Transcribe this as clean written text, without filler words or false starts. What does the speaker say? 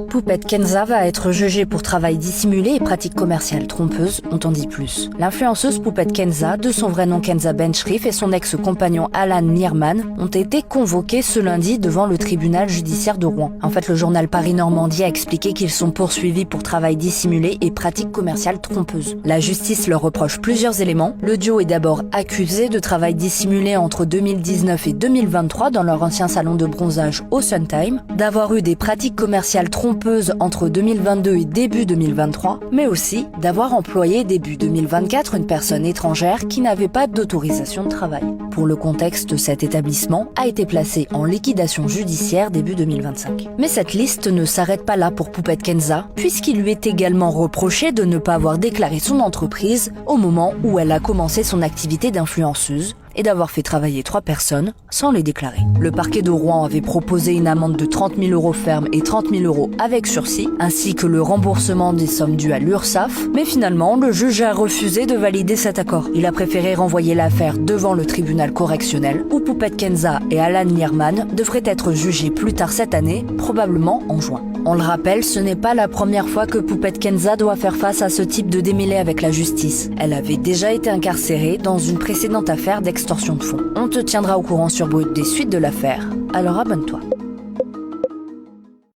Poupette Kenza va être jugée pour travail dissimulé et pratique commerciale trompeuse, on t'en dit plus. L'influenceuse Poupette Kenza, de son vrai nom Kenza Bencherif, et son ex-compagnon Alan Nierman ont été convoqués ce lundi devant le tribunal judiciaire de Rouen. En fait, le journal Paris-Normandie a expliqué qu'ils sont poursuivis pour travail dissimulé et pratique commerciale trompeuse. La justice leur reproche plusieurs éléments. Le duo est d'abord accusé de travail dissimulé entre 2019 et 2023 dans leur ancien salon de bronzage au Suntime, d'avoir eu des pratiques commerciales trompeuses entre 2022 et début 2023, mais aussi d'avoir employé début 2024 une personne étrangère qui n'avait pas d'autorisation de travail. Pour le contexte, cet établissement a été placé en liquidation judiciaire début 2025. Mais cette liste ne s'arrête pas là pour Poupette Kenza, puisqu'il lui est également reproché de ne pas avoir déclaré son entreprise au moment où elle a commencé son activité d'influenceuse, et d'avoir fait travailler 3 personnes sans les déclarer. Le parquet de Rouen avait proposé une amende de 30 000 € ferme et 30 000 € avec sursis, ainsi que le remboursement des sommes dues à l'URSSAF, mais finalement, le juge a refusé de valider cet accord. Il a préféré renvoyer l'affaire devant le tribunal correctionnel, où Poupette Kenza et Alan Nierman devraient être jugés plus tard cette année, probablement en juin. On le rappelle, ce n'est pas la première fois que Poupette Kenza doit faire face à ce type de démêlé avec la justice. Elle avait déjà été incarcérée dans une précédente affaire d'extorsion de fonds. On te tiendra au courant sur Brut des suites de l'affaire, alors abonne-toi.